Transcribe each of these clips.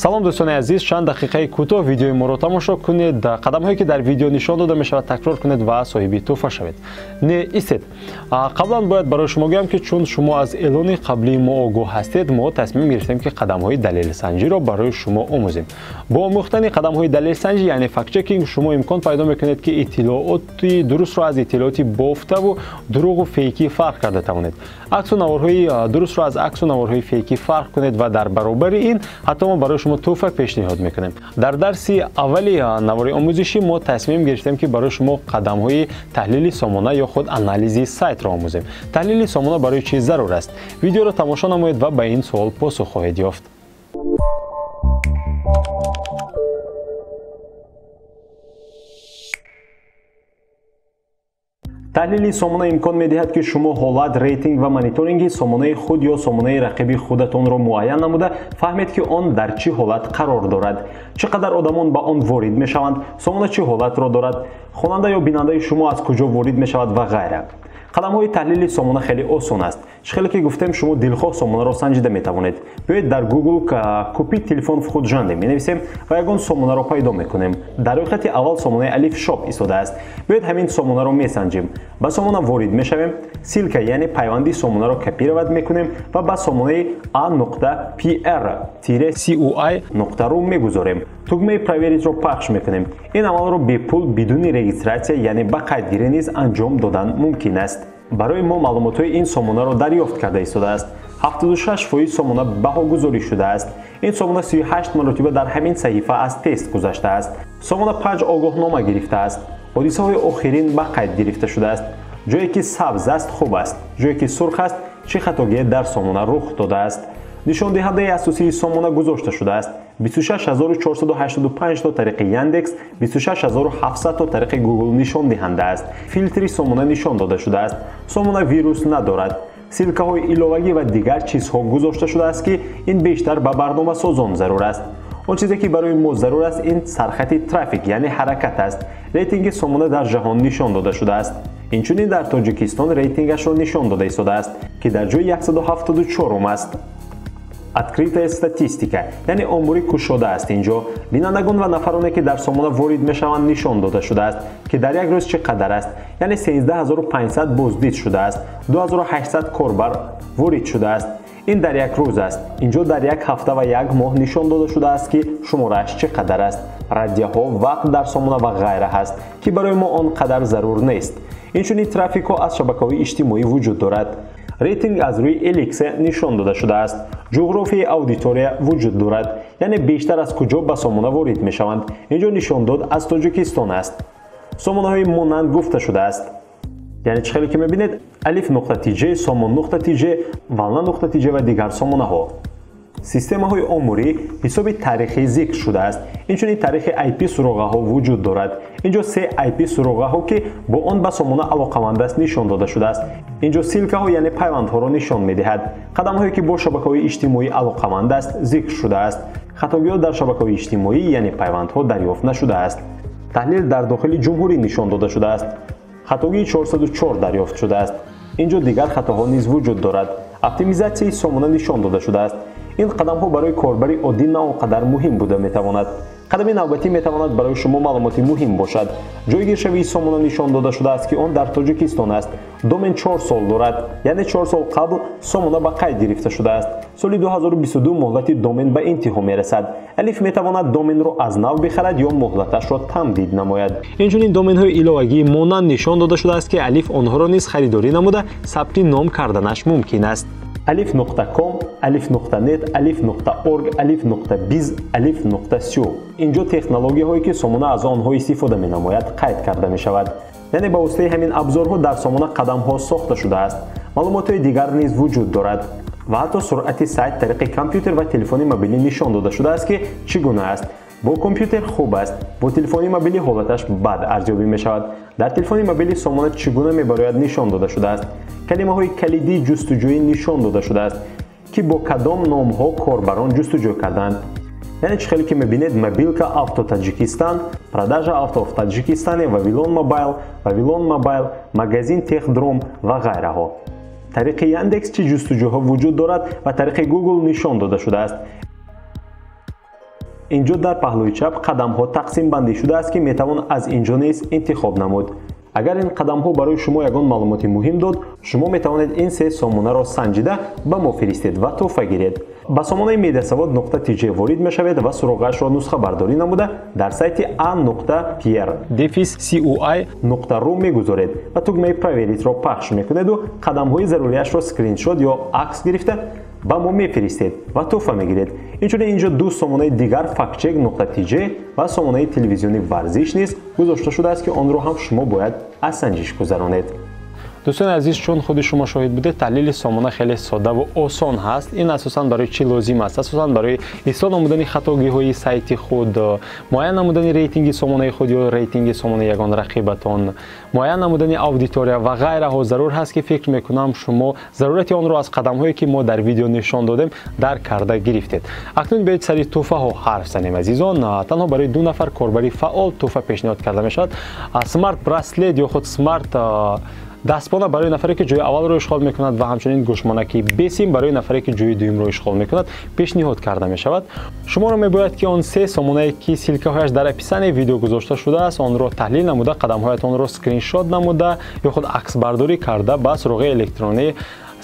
салом дӯстони азиз, чанд дақиқаи кӯтоҳ видеои моро тамошо кунед. қадамҳое ки дар видео нишон дода мешавад такрор кунед ва соҳиби тӯҳфа шавед. Не истед. Қаблан бояд барои шумо гӯям ки чун шумо аз эълони қаблии мо огоҳ ҳастед, мо тасмим гирифтем ки қадамҳои далелсанҷиро барои шумо омӯзем. Бо омӯхтани қадамҳои далелсанҷӣ, яъне фактчекинг, шумо имкон пайдо мекунед ки иттилооти дурустро аз иттилооти бофтаву дуруғу фейкӣ фарқ карда тавонед. аксу наворҳои дурустро аз аксу наворҳои фейкӣ фарқ кунед ва дар баробари ин ҳатто мо барои шумо тӯҳфа пешниҳод мекунем. Дар дарси аввали навори омӯзишӣ мо тасмим гирифтем ки барои шумо қадамҳои таҳлили сомона ё худ анализи сайтро омӯзем. Таҳлили сомона барои чӣ зарур аст? Видеоро тамошо намоед ва ба ин суол посух хоҳед ёфт. таҳлили сомона имкон медиҳад ки шумо ҳолат, рейтинг ва мониторинги сомонаи худ ё сомонаи рақиби худатонро муайян намуда фаҳмед ки он дар чӣ ҳолат қарор дорад, чӣ қадар одамон ба он ворид мешаванд, сомона чӣ ҳолатро дорад, хонанда ё бинандаи шумо аз куҷо ворид мешавад ва ғайра. қадамҳои таҳлили сомона хеле осон аст. шхеле ки гуфтем шумо дилхоҳ сомонаро санҷида метавонед. биёед дар Google купи телефон фухуджанде менависем ва ягон сомонаро пайдо мекунем. дар рӯйхати аввал сомонаи алиф шоп истодааст. биёед ҳамин сомонаро месанҷем. ба сомона ворид мешавем, силка яъне пайванди сомонаро копировать мекунем ва ба сомонаи a.pr-coi.ru мегузорем. тугмаи проверитро пахш мекунем. ин амалро бепул бидуни регистратсия яъне ба қайдгирӣ низ анҷом додан мумкин аст. барои мо маълумотҳои ин сомонаро дарёфт карда истодааст. 76% сомона баҳогузорӣ шудааст. ин сомона 38 маротиба дар ҳамин саҳифа аз тест гузаштааст. сомона 5 огоҳнома гирифтааст. ҳодисаҳои охирин ба қайд гирифта шудааст. ҷое ки сабз аст хуб аст, ҷое ки сурх аст чӣ хатогие дар сомона рух додааст. нишондиҳандаи асосии сомона гузошта шудааст. 26485 то тариқи Яндекс, 26700 то тариқи Google нишондиҳанда аст. филтри сомона нишон дода шудааст. сомона вирус надорад. силкаҳои иловагӣ ва дигар чизҳо гузошта шудааст ки ин бештар ба барномасозон зарур аст. он чизе ки барои мо зарур аст ин сархати трафик яъне ҳаракат аст. рейтинги сомона дар ҷаҳон нишон дода шудааст. инчунин дар Тоҷикистон рейтингашро нишон дода истодааст ки дар ҷои 174 аст. открытая статистика яъне омури кушода аст. инҷо бинандагон ва нафароне ки дар сомона ворид мешаванд нишон дода шудааст ки дар як рӯз чӣ қадар аст, яъне 13500 боздид шудааст, 2800 корбар ворид шудааст. ин дар як рӯз аст. инҷо дар як ҳафта ва як моҳ нишон дода шудааст ки шуморааш чӣ қадар аст. радиаҳо, вақт дар сомона ва ғайра ҳаст ки барои мо он қадар зарур нест. инчунин трафикҳо аз шабакаҳои иҷтимоӣ вуҷуд дорад. рейтинг аз рӯи эликса нишон дода шудааст. ҷуғрофияи аудитория вуҷуд дорад, яъне бештар аз куҷо ба сомона ворид мешаванд. инҷо нишон дод аз Тоҷикистон аст. сомонаҳои монанд гуфта шудааст. яъне чӣ хеле ки мебинед алиф.tj, somon.tj, valna.tj ва дигар сомонаҳо. системаҳои омурӣ ҳисоби таърихӣ зикр шудааст. инчунин таърихи IP суроғаҳо вуҷуд дорад. инҷо се IP суроғаҳо ки бо он ба сомона алоқаманд аст нишон дода шудааст. инҷо силкаҳо яъне пайвандҳоро нишон медиҳад. қадамҳое ки бо шабакаҳои иҷтимоӣ алоқаманд аст зикр шудааст. хатогиҳо дар шабакаҳои иҷтимоӣ яъне пайвандҳо дарёфт нашудааст. таҳлил дар дохили ҷумҳурӣ нишон дода шудааст. хатогии 404 дарёфт шудааст. инҷо дигар хатоҳо низ вуҷуд дорад. оптимизатсияи сомона нишон дода шудааст. ин қадамҳо барои корбари оддӣ на он қадар муҳим буда метавонад. қадами навбатӣ метавонад барои шумо маълумоти муҳим бошад. ҷойгиршавии сомона нишон дода шудааст ки он дар Тоҷикистон аст. домен 4 сол дорад, яъне 4 сол қабл сомона ба қайд гирифта шудааст. соли 2022 муҳлати домен ба интиҳо мерасад. алиф метавонад доменро аз нав бихарад ё муҳлаташро тамдид намояд. инчунин доменҳои иловагии монанд нишон дода шудааст ки алиф онҳоро низ харидорӣ намуда сабти ном карданаш мумкин аст. alif.com, alif.net, alif.org, alif.biz, alif.su. инҷо технологияҳое ки сомона аз онҳо истифода менамояд қайд карда мешавад. яъне ба воситаи ҳамин абзорҳо дар сомона қадамҳо сохта шудааст. маълумотҳои дигар низ вуҷуд дорад ва ҳатто суръати сайт тариқи компютер ва телефони мобилӣ нишон дода шудааст ки чӣ гуна аст. бо компютер хуб аст, бо телефони мобилӣ ҳолаташ бад арзёбӣ мешавад. дар телефони мобилӣ сомона чӣ гуна мебарояд нишон дода шудааст. калимаҳои калидии ҷустуҷӯӣ нишон дода шудааст ки бо кадом номҳо корбарон ҷустуҷӯ карданд. яъне чӣ хеле ки мебинед мобилка авто Таҷикистан, продажа авто в Таҷикистане, Вавилон Мобайл, магазин Техдром ва ғайраҳо. тариқи Яндекс чӣ ҷустуҷӯҳо вуҷуд дорад ва тариқи Google нишон дода шудааст. اینجا در پهلوی چپ قدم ها تقسیم بندی شده است که میتوان از اینجا نیز انتخاب نمود. اگر این قدم ها برای شما یگان معلومات مهم داد، شما می توانید این سه سامانه را سنجیده به ما فرستید و تحفه گیرید. به سامانه mediasawad.tj وارد می شوید و سراغش را نسخه برداری نموده در سایت a.pierre-coi.ru می گذارید و تگمه پراوریت را پخش می کنید و قدم های ضروریش را اسکرین شات یا عکس گرفته با ما میفرستید و تحفه میگیرید. اینجوری اینجا دو سامانه دیگر factcheck.tj و سامانه تلویزیونی ورزش نیز گذاشته شده است که آن را هم شما باید از سنجش گذرانید. دوستان عزیز، چون خود شما شاهد بوده تحلیل سامانه خیلی ساده و آسان هست. این اساساً برای چی لازم است؟ اساساً برای اصلاح نمودن خطاگی های سایت خود، معاین نمودن ریتینگ سامانه خود یا ریتینگ سامانه یگان رقیبتان، معاین نمودن اودیتوریا و غیره ها ضرور هست که فکر میکنم شما ضرورت آن را از قدم هایی که ما در ویدیو نشان دادیم درک کرده گرفتید. اکنون بیایید سری تحفه ها حرف زنیم عزیزان. تنها برای 2 نفر کاربری فعال تحفه پیشنهاد کرده می شود. اسمارت برسلت یا خود سمارت دستبانه برای نفری که جای اول رو اشغال میکند و همچنین گوشمانکی بسیم برای نفری که جای دوم رو اشغال میکند پیشنهاد کرده می شود. شما را میباید که آن سه سامانه که سیلکه هایش در اپیسن ویدیو گذاشته شده است آن را تحلیل نموده، قدم هایتان را اسکرین شات نموده یا خود عکس برداری کرده به سراغ الکترونی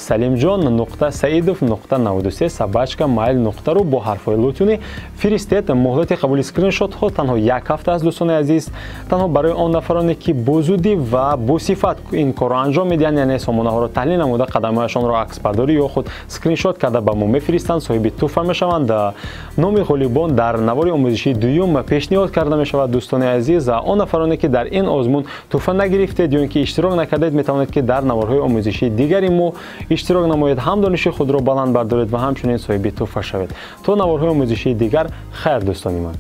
salimjon.saidov.93@mail.ru با حرف‌های لطفی فرستید. مهلت قبول اسکرین شات ها تنها 1 هفته است دوستان عزیز. تنها برای آن نفرانی که بزودی و با صفت این کار را انجام میدن، یعنی سامانه ها را تحلیل نموده قدم هایشان را عکس برداری یا خود اسکرین شات کرده به ما میفرستند، صاحب تحفه میشوند. نام غالبان در نوار آموزشی دوم پیشنهاد کرده می شود دوستان عزیز. آن نفرانی که در این آزمون تحفه نگرفتید یا اینکه اشتراک نکردید میتوانید که در نوارهای آموزشی دیگری ما اشتراک نمایید، هم دانش خود را بلند بردارید و همچنین صاحب تحفه شوید. تا نوارهای آموزشی دیگر، خیر دوستان من.